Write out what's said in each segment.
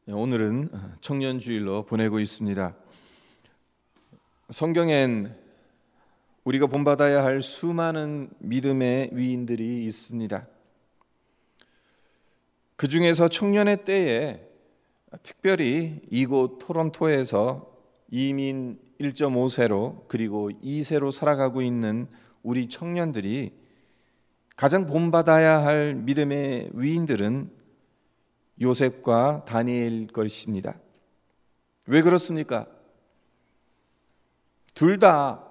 오늘은 청년주일로 보내고 있습니다. 성경엔 우리가 본받아야 할 수많은 믿음의 위인들이 있습니다. 그 중에서 청년의 때에 특별히 이곳 토론토에서 이민 1.5세로 그리고 2세로 살아가고 있는 우리 청년들이 가장 본받아야 할 믿음의 위인들은 요셉과 다니엘일 것입니다. 왜 그렇습니까? 둘 다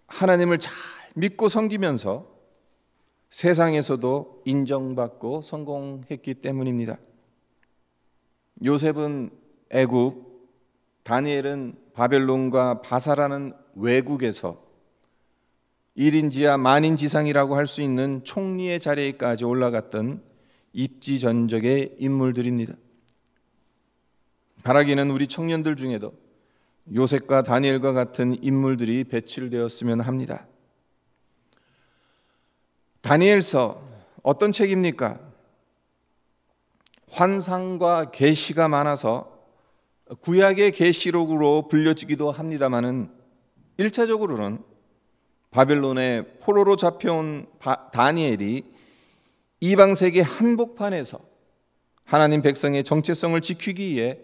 하나님을 잘 믿고 섬기면서 세상에서도 인정받고 성공했기 때문입니다. 요셉은 애굽, 다니엘은 바벨론과 바사라는 외국에서 1인지하 만인지상이라고 할 수 있는 총리의 자리에까지 올라갔던 입지전적의 인물들입니다. 바라기는 우리 청년들 중에도 요셉과 다니엘과 같은 인물들이 배출되었으면 합니다. 다니엘서 어떤 책입니까? 환상과 계시가 많아서 구약의 계시록으로 불려지기도 합니다마는 1차적으로는 바벨론의 포로로 잡혀온 다니엘이 이방세계 한복판에서 하나님 백성의 정체성을 지키기 위해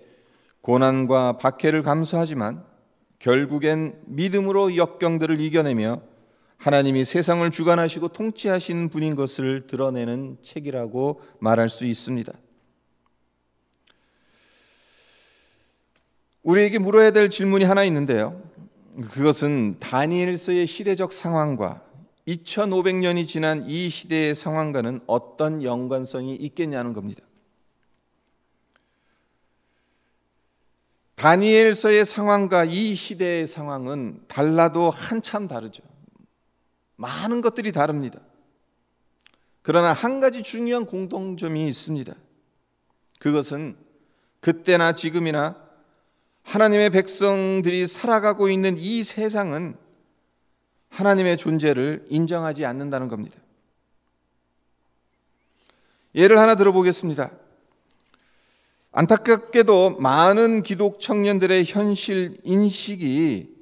고난과 박해를 감수하지만 결국엔 믿음으로 역경들을 이겨내며 하나님이 세상을 주관하시고 통치하시는 분인 것을 드러내는 책이라고 말할 수 있습니다. 우리에게 물어야 될 질문이 하나 있는데요. 그것은 다니엘서의 시대적 상황과 2500년이 지난 이 시대의 상황과는 어떤 연관성이 있겠냐는 겁니다. 다니엘서의 상황과 이 시대의 상황은 달라도 한참 다르죠. 많은 것들이 다릅니다. 그러나 한 가지 중요한 공통점이 있습니다. 그것은 그때나 지금이나 하나님의 백성들이 살아가고 있는 이 세상은 하나님의 존재를 인정하지 않는다는 겁니다. 예를 하나 들어보겠습니다. 안타깝게도 많은 기독 청년들의 현실 인식이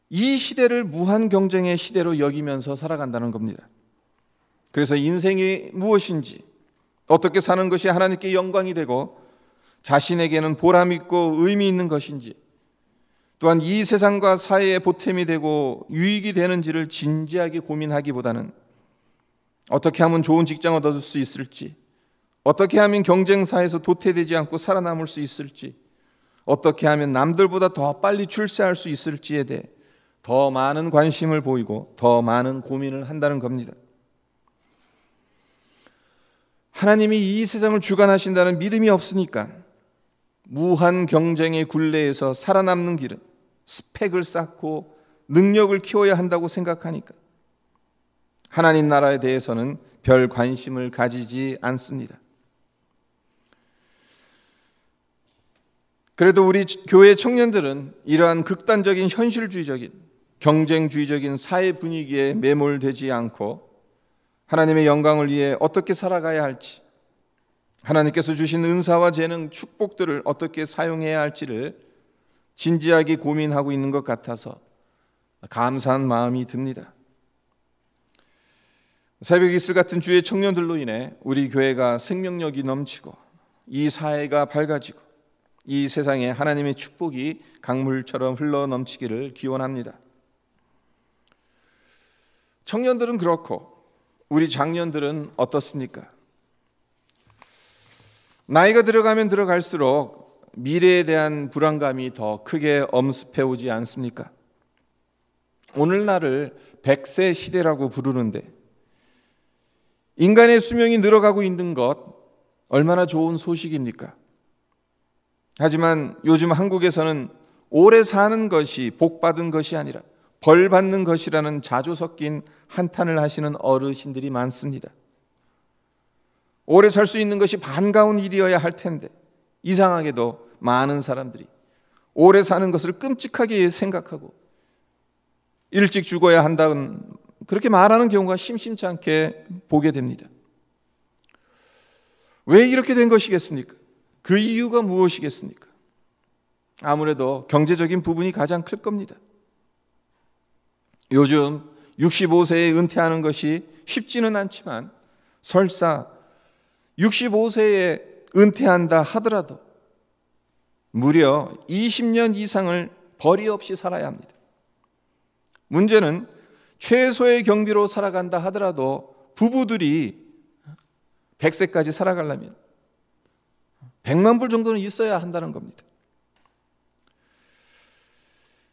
이 시대를 무한 경쟁의 시대로 여기면서 살아간다는 겁니다. 그래서 인생이 무엇인지, 어떻게 사는 것이 하나님께 영광이 되고 자신에게는 보람 있고 의미 있는 것인지, 또한 이 세상과 사회에 보탬이 되고 유익이 되는지를 진지하게 고민하기보다는 어떻게 하면 좋은 직장을 얻을 수 있을지, 어떻게 하면 경쟁사에서 도태되지 않고 살아남을 수 있을지, 어떻게 하면 남들보다 더 빨리 출세할 수 있을지에 대해 더 많은 관심을 보이고 더 많은 고민을 한다는 겁니다. 하나님이 이 세상을 주관하신다는 믿음이 없으니까 무한 경쟁의 굴레에서 살아남는 길은 스펙을 쌓고 능력을 키워야 한다고 생각하니까 하나님 나라에 대해서는 별 관심을 가지지 않습니다. 그래도 우리 교회 청년들은 이러한 극단적인 현실주의적인 경쟁주의적인 사회 분위기에 매몰되지 않고 하나님의 영광을 위해 어떻게 살아가야 할지, 하나님께서 주신 은사와 재능, 축복들을 어떻게 사용해야 할지를 진지하게 고민하고 있는 것 같아서 감사한 마음이 듭니다. 새벽 이슬 같은 주의 청년들로 인해 우리 교회가 생명력이 넘치고 이 사회가 밝아지고 이 세상에 하나님의 축복이 강물처럼 흘러 넘치기를 기원합니다. 청년들은 그렇고 우리 장년들은 어떻습니까? 나이가 들어가면 들어갈수록 미래에 대한 불안감이 더 크게 엄습해 오지 않습니까? 오늘날을 100세 시대라고 부르는데 인간의 수명이 늘어가고 있는 것 얼마나 좋은 소식입니까? 하지만 요즘 한국에서는 오래 사는 것이 복받은 것이 아니라 벌 받는 것이라는 자조 섞인 한탄을 하시는 어르신들이 많습니다. 오래 살 수 있는 것이 반가운 일이어야 할 텐데 이상하게도 많은 사람들이 오래 사는 것을 끔찍하게 생각하고 일찍 죽어야 한다는 그렇게 말하는 경우가 심심치 않게 보게 됩니다. 왜 이렇게 된 것이겠습니까? 그 이유가 무엇이겠습니까? 아무래도 경제적인 부분이 가장 클 겁니다. 요즘 65세에 은퇴하는 것이 쉽지는 않지만 설사 65세에 은퇴한다 하더라도 무려 20년 이상을 벌이 없이 살아야 합니다. 문제는 최소의 경비로 살아간다 하더라도 부부들이 100세까지 살아가려면 100만 불 정도는 있어야 한다는 겁니다.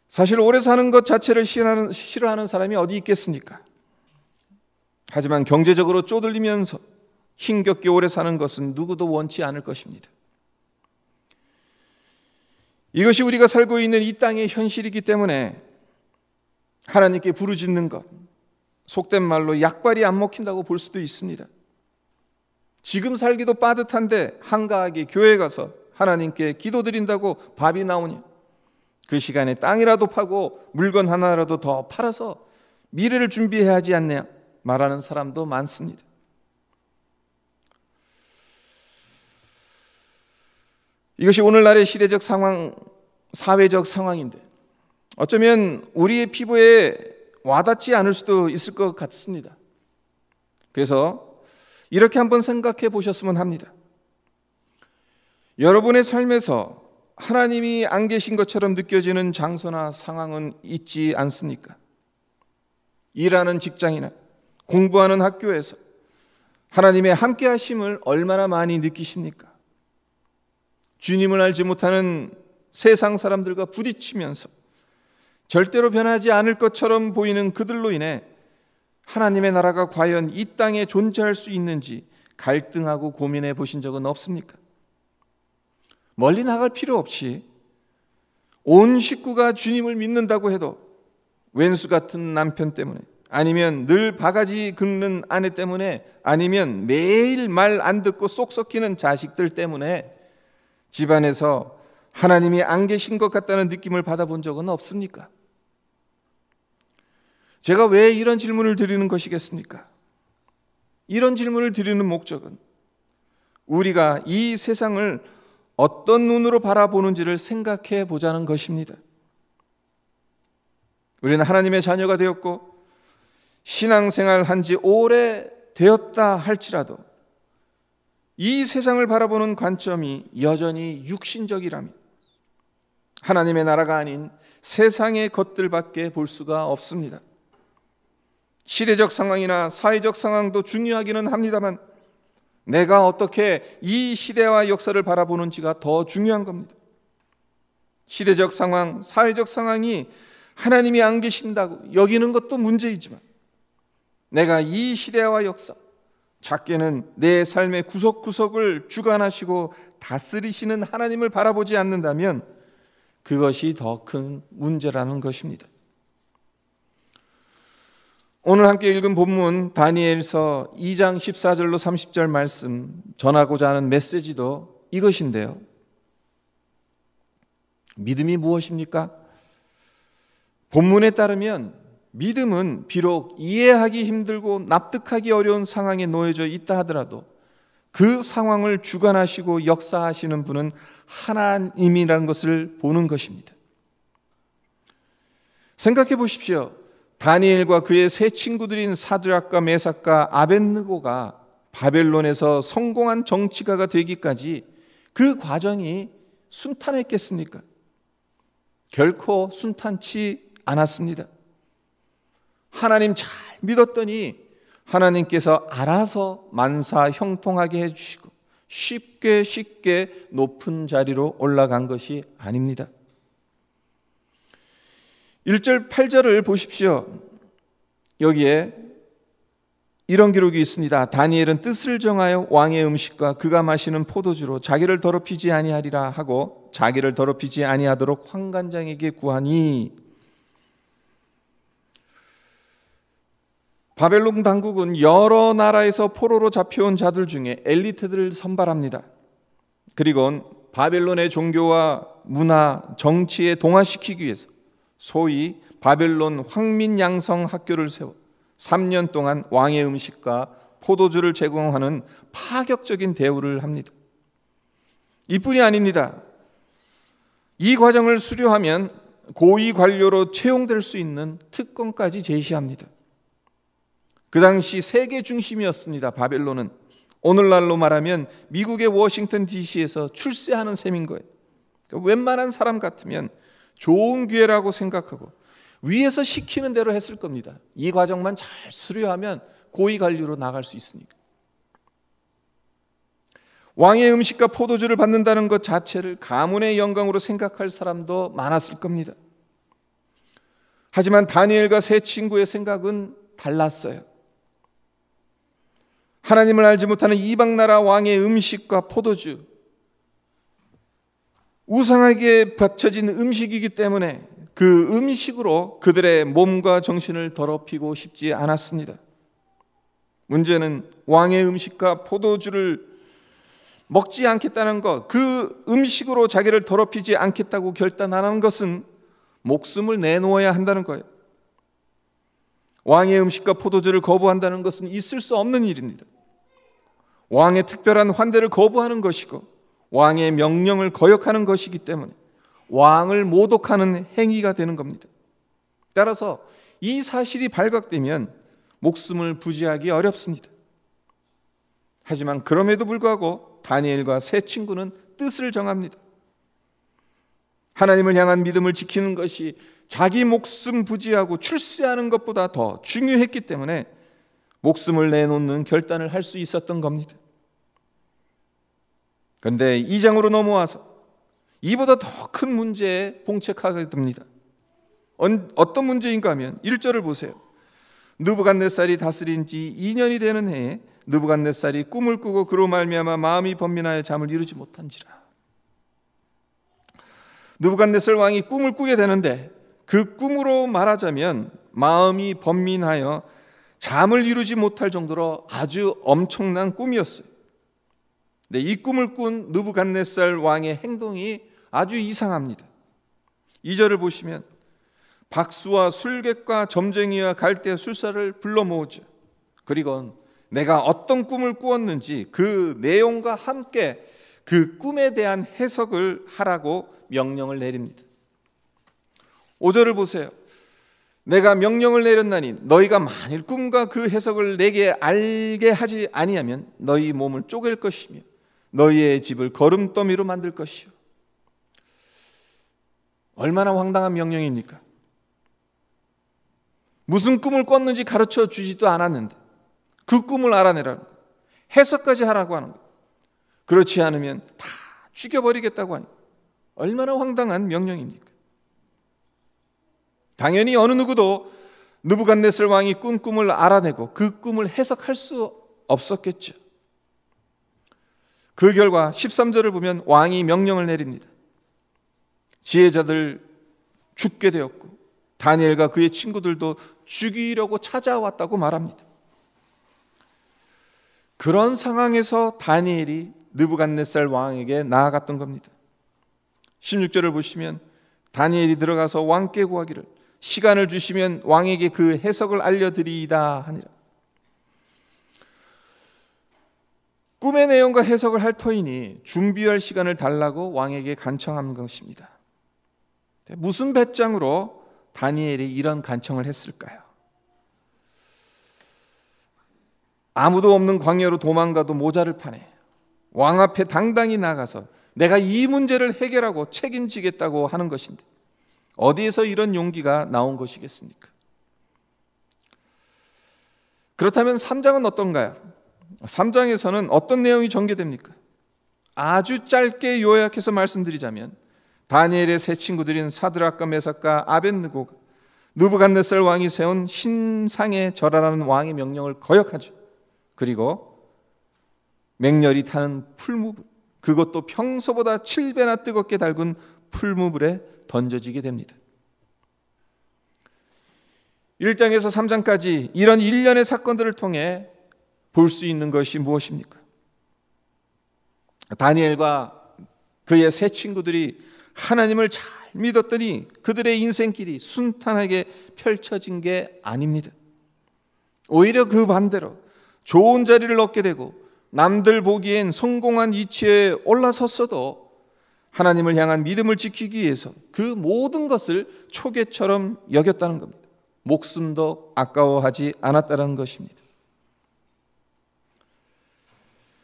사실 오래 사는 것 자체를 싫어하는 사람이 어디 있겠습니까? 하지만 경제적으로 쪼들리면서 힘겹게 오래 사는 것은 누구도 원치 않을 것입니다. 이것이 우리가 살고 있는 이 땅의 현실이기 때문에 하나님께 부르짖는 것, 속된 말로 약발이 안 먹힌다고 볼 수도 있습니다. 지금 살기도 빠듯한데 한가하게 교회 가서 하나님께 기도드린다고 밥이 나오니 그 시간에 땅이라도 파고 물건 하나라도 더 팔아서 미래를 준비해야 하지 않냐 말하는 사람도 많습니다. 이것이 오늘날의 시대적 상황, 사회적 상황인데 어쩌면 우리의 피부에 와닿지 않을 수도 있을 것 같습니다. 그래서 이렇게 한번 생각해 보셨으면 합니다. 여러분의 삶에서 하나님이 안 계신 것처럼 느껴지는 장소나 상황은 있지 않습니까? 일하는 직장이나 공부하는 학교에서 하나님의 함께 하심을 얼마나 많이 느끼십니까? 주님을 알지 못하는 세상 사람들과 부딪히면서 절대로 변하지 않을 것처럼 보이는 그들로 인해 하나님의 나라가 과연 이 땅에 존재할 수 있는지 갈등하고 고민해 보신 적은 없습니까? 멀리 나갈 필요 없이 온 식구가 주님을 믿는다고 해도 왼수 같은 남편 때문에, 아니면 늘 바가지 긁는 아내 때문에, 아니면 매일 말 안 듣고 쏙 썩히는 자식들 때문에 집안에서 하나님이 안 계신 것 같다는 느낌을 받아본 적은 없습니까? 제가 왜 이런 질문을 드리는 것이겠습니까? 이런 질문을 드리는 목적은 우리가 이 세상을 어떤 눈으로 바라보는지를 생각해 보자는 것입니다. 우리는 하나님의 자녀가 되었고 신앙생활 한지 오래 되었다 할지라도 이 세상을 바라보는 관점이 여전히 육신적이라면 하나님의 나라가 아닌 세상의 것들밖에 볼 수가 없습니다. 시대적 상황이나 사회적 상황도 중요하기는 합니다만 내가 어떻게 이 시대와 역사를 바라보는지가 더 중요한 겁니다. 시대적 상황, 사회적 상황이 하나님이 안 계신다고 여기는 것도 문제이지만 내가 이 시대와 역사, 작게는 내 삶의 구석구석을 주관하시고 다스리시는 하나님을 바라보지 않는다면 그것이 더 큰 문제라는 것입니다. 오늘 함께 읽은 본문 다니엘서 2장 14절로 30절 말씀 전하고자 하는 메시지도 이것인데요. 믿음이 무엇입니까? 본문에 따르면 믿음은 비록 이해하기 힘들고 납득하기 어려운 상황에 놓여져 있다 하더라도 그 상황을 주관하시고 역사하시는 분은 하나님이라는 것을 보는 것입니다. 생각해 보십시오. 다니엘과 그의 세 친구들인 사드락과 메삭과 아벳느고가 바벨론에서 성공한 정치가가 되기까지 그 과정이 순탄했겠습니까? 결코 순탄치 않았습니다. 하나님 잘 믿었더니 하나님께서 알아서 만사 형통하게 해주시고 쉽게 높은 자리로 올라간 것이 아닙니다. 1절 8절을 보십시오. 여기에 이런 기록이 있습니다. 다니엘은 뜻을 정하여 왕의 음식과 그가 마시는 포도주로 자기를 더럽히지 아니하리라 하고 자기를 더럽히지 아니하도록 환관장에게 구하니, 바벨론 당국은 여러 나라에서 포로로 잡혀온 자들 중에 엘리트들을 선발합니다. 그리고 바벨론의 종교와 문화, 정치에 동화시키기 위해서 소위 바벨론 황민양성 학교를 세워 3년 동안 왕의 음식과 포도주를 제공하는 파격적인 대우를 합니다. 이뿐이 아닙니다. 이 과정을 수료하면 고위 관료로 채용될 수 있는 특권까지 제시합니다. 그 당시 세계 중심이었습니다. 바벨론은 오늘날로 말하면 미국의 워싱턴 DC에서 출세하는 셈인 거예요. 웬만한 사람 같으면 좋은 기회라고 생각하고 위에서 시키는 대로 했을 겁니다. 이 과정만 잘 수료하면 고위 관료로 나갈 수 있으니까. 왕의 음식과 포도주를 받는다는 것 자체를 가문의 영광으로 생각할 사람도 많았을 겁니다. 하지만 다니엘과 세 친구의 생각은 달랐어요. 하나님을 알지 못하는 이방 나라 왕의 음식과 포도주, 우상에게 바쳐진 음식이기 때문에 그 음식으로 그들의 몸과 정신을 더럽히고 싶지 않았습니다. 문제는 왕의 음식과 포도주를 먹지 않겠다는 것, 그 음식으로 자기를 더럽히지 않겠다고 결단하는 것은 목숨을 내놓아야 한다는 거예요. 왕의 음식과 포도주를 거부한다는 것은 있을 수 없는 일입니다. 왕의 특별한 환대를 거부하는 것이고 왕의 명령을 거역하는 것이기 때문에 왕을 모독하는 행위가 되는 겁니다. 따라서 이 사실이 발각되면 목숨을 부지하기 어렵습니다. 하지만 그럼에도 불구하고 다니엘과 세 친구는 뜻을 정합니다. 하나님을 향한 믿음을 지키는 것이 자기 목숨 부지하고 출세하는 것보다 더 중요했기 때문에 목숨을 내놓는 결단을 할 수 있었던 겁니다. 그런데 2장으로 넘어와서 이보다 더 큰 문제에 봉착하게 됩니다. 어떤 문제인가 하면 1절을 보세요. 느부갓네살이 다스린 지 2년이 되는 해에 느부갓네살이 꿈을 꾸고 그로 말미암아 마음이 번민하여 잠을 이루지 못한지라. 느부갓네살 왕이 꿈을 꾸게 되는데 그 꿈으로 말하자면 마음이 번민하여 잠을 이루지 못할 정도로 아주 엄청난 꿈이었어요. 근데 이 꿈을 꾼 느부갓네살 왕의 행동이 아주 이상합니다. 2절을 보시면 박수와 술객과 점쟁이와 갈대 술사를 불러 모으죠. 그리고 내가 어떤 꿈을 꾸었는지 그 내용과 함께 그 꿈에 대한 해석을 하라고 명령을 내립니다. 5절을 보세요. 내가 명령을 내렸나니 너희가 만일 꿈과 그 해석을 내게 알게 하지 아니하면 너희 몸을 쪼갤 것이며 너희의 집을 거름더미로 만들 것이요. 얼마나 황당한 명령입니까? 무슨 꿈을 꿨는지 가르쳐 주지도 않았는데 그 꿈을 알아내라는 거예요. 해석까지 하라고 하는 거예요. 그렇지 않으면 다 죽여버리겠다고 하니 얼마나 황당한 명령입니까? 당연히 어느 누구도 느부갓네살 왕이 꾼 꿈을 알아내고 그 꿈을 해석할 수 없었겠죠. 그 결과 13절을 보면 왕이 명령을 내립니다. 지혜자들 죽게 되었고 다니엘과 그의 친구들도 죽이려고 찾아왔다고 말합니다. 그런 상황에서 다니엘이 느부갓네살 왕에게 나아갔던 겁니다. 16절을 보시면 다니엘이 들어가서 왕께 구하기를 시간을 주시면 왕에게 그 해석을 알려드리이다 하니라. 꿈의 내용과 해석을 할 터이니 준비할 시간을 달라고 왕에게 간청한 것입니다. 무슨 배짱으로 다니엘이 이런 간청을 했을까요? 아무도 없는 광야로 도망가도 모자를 파네 왕 앞에 당당히 나가서 내가 이 문제를 해결하고 책임지겠다고 하는 것인데 어디에서 이런 용기가 나온 것이겠습니까? 그렇다면 3장은 어떤가요? 3장에서는 어떤 내용이 전개됩니까? 아주 짧게 요약해서 말씀드리자면 다니엘의 세 친구들인 사드락과 메삭과 아벳느고가 느부갓네살 왕이 세운 신상에 절하라는 왕의 명령을 거역하죠. 그리고 맹렬히 타는 풀무불, 그것도 평소보다 7배나 뜨겁게 달군 풀무불에 던져지게 됩니다. 1장에서 3장까지 이런 일련의 사건들을 통해 볼 수 있는 것이 무엇입니까? 다니엘과 그의 세 친구들이 하나님을 잘 믿었더니 그들의 인생길이 순탄하게 펼쳐진 게 아닙니다. 오히려 그 반대로 좋은 자리를 얻게 되고 남들 보기엔 성공한 위치에 올라섰어도 하나님을 향한 믿음을 지키기 위해서 그 모든 것을 초계처럼 여겼다는 겁니다. 목숨도 아까워하지 않았다는 것입니다.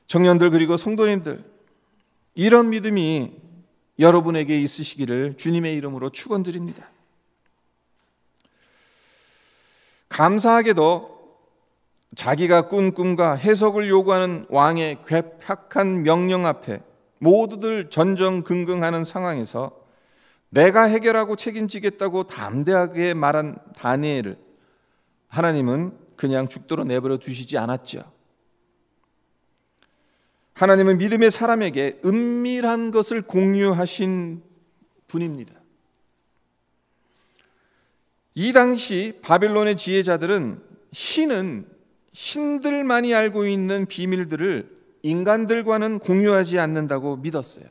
청년들 그리고 성도님들, 이런 믿음이 여러분에게 있으시기를 주님의 이름으로 축원드립니다. 감사하게도 자기가 꾼 꿈과 해석을 요구하는 왕의 괴팍한 명령 앞에 모두들 전전긍긍하는 상황에서 내가 해결하고 책임지겠다고 담대하게 말한 다니엘을 하나님은 그냥 죽도록 내버려 두시지 않았죠. 하나님은 믿음의 사람에게 은밀한 것을 공유하신 분입니다. 이 당시 바벨론의 지혜자들은 신들만이 알고 있는 비밀들을 인간들과는 공유하지 않는다고 믿었어요.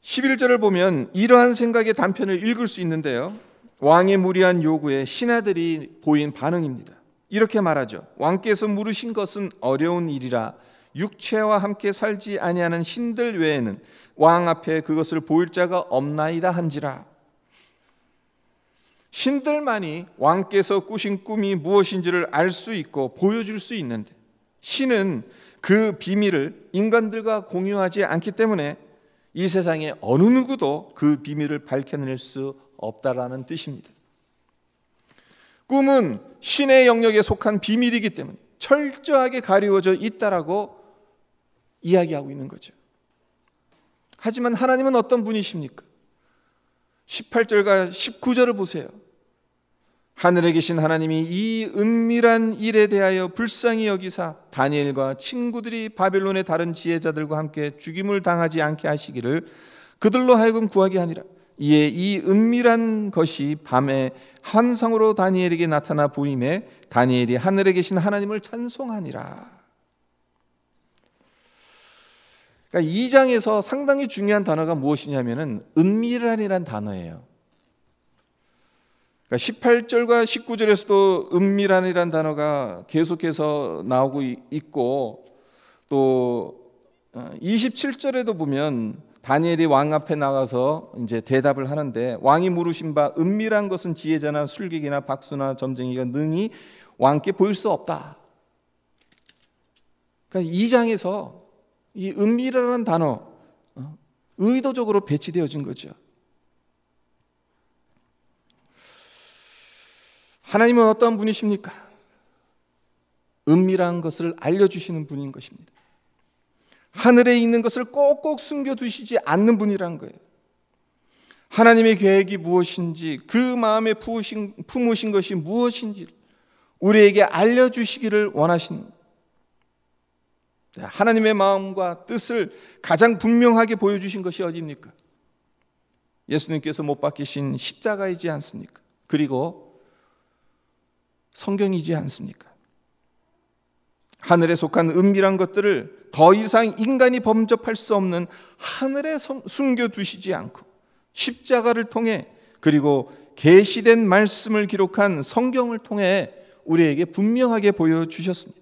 11절을 보면 이러한 생각의 단편을 읽을 수 있는데요, 왕의 무리한 요구에 신하들이 보인 반응입니다. 이렇게 말하죠. 왕께서 물으신 것은 어려운 일이라 육체와 함께 살지 아니하는 신들 외에는 왕 앞에 그것을 보일 자가 없나이다 한지라. 신들만이 왕께서 꾸신 꿈이 무엇인지를 알 수 있고 보여줄 수 있는데 신은 그 비밀을 인간들과 공유하지 않기 때문에 이 세상에 어느 누구도 그 비밀을 밝혀낼 수 없다라는 뜻입니다. 꿈은 신의 영역에 속한 비밀이기 때문에 철저하게 가리워져 있다라고 이야기하고 있는 거죠. 하지만 하나님은 어떤 분이십니까? 18절과 19절을 보세요. 하늘에 계신 하나님이 이 은밀한 일에 대하여 불쌍히 여기사 다니엘과 친구들이 바벨론의 다른 지혜자들과 함께 죽임을 당하지 않게 하시기를 그들로 하여금 구하게 하니라. 이에 이 은밀한 것이 밤에 환상으로 다니엘에게 나타나 보임에 다니엘이 하늘에 계신 하나님을 찬송하니라. 그러니까 이 장에서 상당히 중요한 단어가 무엇이냐면은 은밀한이란 단어예요. 그러니까 18절과 19절에서도 은밀한이란 단어가 계속해서 나오고 있고, 또 27절에도 보면 다니엘이 왕 앞에 나가서 이제 대답을 하는데, 왕이 물으신 바 은밀한 것은 지혜자나 술객이나 박수나 점쟁이가 능히 왕께 보일 수 없다. 그러니까 이 장에서 이 은밀이라는 단어 의도적으로 배치되어진 거죠. 하나님은 어떠한 분이십니까? 은밀한 것을 알려주시는 분인 것입니다. 하늘에 있는 것을 꼭꼭 숨겨두시지 않는 분이란 거예요. 하나님의 계획이 무엇인지, 그 마음에 품으신 것이 무엇인지 우리에게 알려주시기를 원하십니다. 하나님의 마음과 뜻을 가장 분명하게 보여주신 것이 어디입니까? 예수님께서 못 박히신 십자가이지 않습니까? 그리고 성경이지 않습니까? 하늘에 속한 은밀한 것들을 더 이상 인간이 범접할 수 없는 하늘에 숨겨두시지 않고 십자가를 통해, 그리고 계시된 말씀을 기록한 성경을 통해 우리에게 분명하게 보여주셨습니다.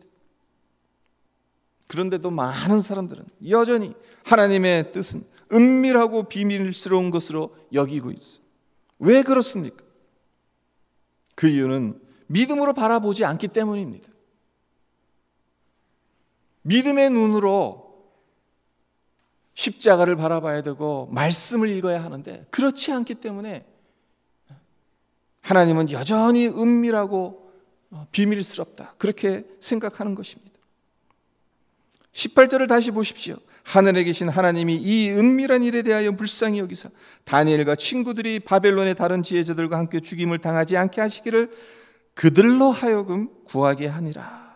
그런데도 많은 사람들은 여전히 하나님의 뜻은 은밀하고 비밀스러운 것으로 여기고 있어요. 왜 그렇습니까? 그 이유는 믿음으로 바라보지 않기 때문입니다. 믿음의 눈으로 십자가를 바라봐야 되고 말씀을 읽어야 하는데, 그렇지 않기 때문에 하나님은 여전히 은밀하고 비밀스럽다, 그렇게 생각하는 것입니다. 18절을 다시 보십시오. 하늘에 계신 하나님이 이 은밀한 일에 대하여 불쌍히 여기사 다니엘과 친구들이 바벨론의 다른 지혜자들과 함께 죽임을 당하지 않게 하시기를 그들로 하여금 구하게 하니라.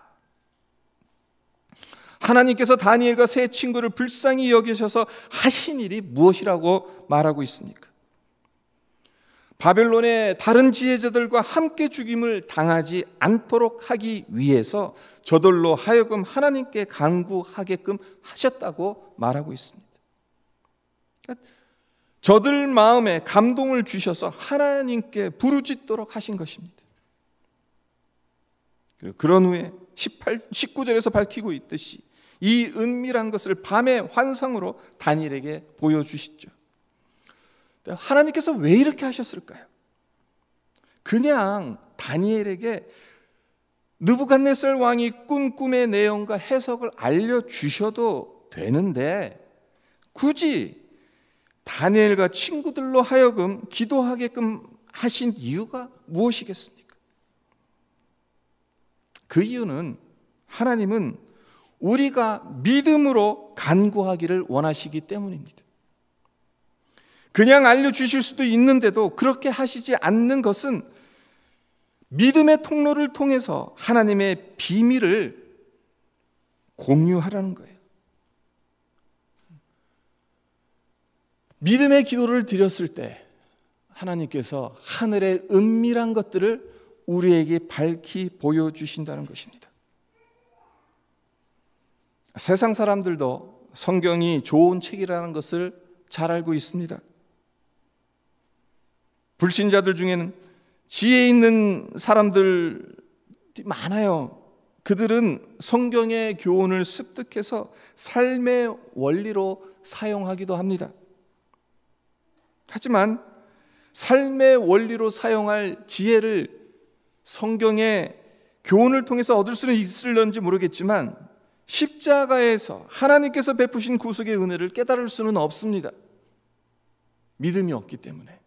하나님께서 다니엘과 세 친구를 불쌍히 여기셔서 하신 일이 무엇이라고 말하고 있습니까? 바벨론의 다른 지혜자들과 함께 죽임을 당하지 않도록 하기 위해서 저들로 하여금 하나님께 간구하게끔 하셨다고 말하고 있습니다. 그러니까 저들 마음에 감동을 주셔서 하나님께 부르짖도록 하신 것입니다. 그런 후에 19절에서 밝히고 있듯이 이 은밀한 것을 밤의 환상으로 다니엘에게 보여주시죠. 하나님께서 왜 이렇게 하셨을까요? 그냥 다니엘에게 느부갓네살 왕이 꾼 꿈의 내용과 해석을 알려주셔도 되는데 굳이 다니엘과 친구들로 하여금 기도하게끔 하신 이유가 무엇이겠습니까? 그 이유는 하나님은 우리가 믿음으로 간구하기를 원하시기 때문입니다. 그냥 알려주실 수도 있는데도 그렇게 하시지 않는 것은 믿음의 통로를 통해서 하나님의 비밀을 공유하라는 거예요. 믿음의 기도를 드렸을 때 하나님께서 하늘의 은밀한 것들을 우리에게 밝히 보여주신다는 것입니다. 세상 사람들도 성경이 좋은 책이라는 것을 잘 알고 있습니다. 불신자들 중에는 지혜 있는 사람들이 많아요. 그들은 성경의 교훈을 습득해서 삶의 원리로 사용하기도 합니다. 하지만 삶의 원리로 사용할 지혜를 성경의 교훈을 통해서 얻을 수는 있을런지 모르겠지만 십자가에서 하나님께서 베푸신 구속의 은혜를 깨달을 수는 없습니다. 믿음이 없기 때문에.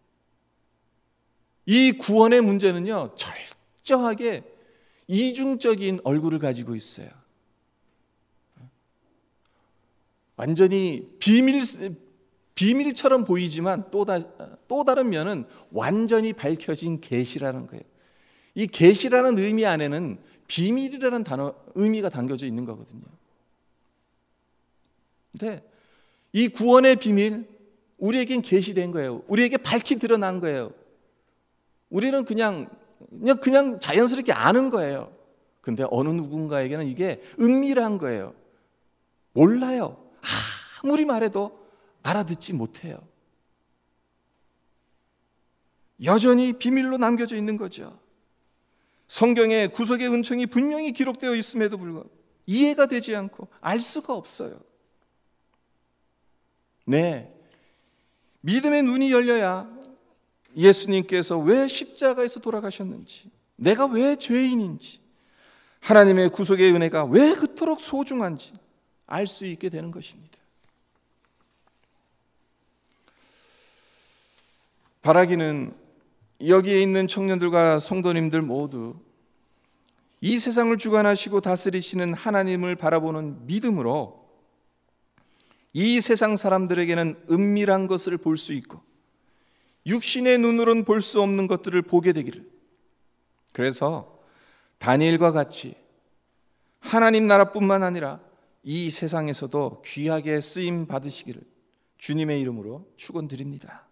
이 구원의 문제는요, 철저하게 이중적인 얼굴을 가지고 있어요. 완전히 비밀처럼 보이지만 또 다른 면은 완전히 밝혀진 계시라는 거예요. 이 계시라는 의미 안에는 비밀이라는 의미가 담겨져 있는 거거든요. 근데 이 구원의 비밀, 우리에겐 계시된 거예요. 우리에게 밝히 드러난 거예요. 우리는 그냥 자연스럽게 아는 거예요. 근데 어느 누군가에게는 이게 은밀한 거예요. 몰라요. 아무리 말해도 알아듣지 못해요. 여전히 비밀로 남겨져 있는 거죠. 성경에 구속의 은총이 분명히 기록되어 있음에도 불구하고 이해가 되지 않고 알 수가 없어요. 네, 믿음의 눈이 열려야 예수님께서 왜 십자가에서 돌아가셨는지, 내가 왜 죄인인지, 하나님의 구속의 은혜가 왜 그토록 소중한지 알 수 있게 되는 것입니다. 바라기는 여기에 있는 청년들과 성도님들 모두 이 세상을 주관하시고 다스리시는 하나님을 바라보는 믿음으로 이 세상 사람들에게는 은밀한 것을 볼 수 있고 육신의 눈으로는 볼 수 없는 것들을 보게 되기를, 그래서 다니엘과 같이 하나님 나라뿐만 아니라 이 세상에서도 귀하게 쓰임 받으시기를 주님의 이름으로 축원드립니다.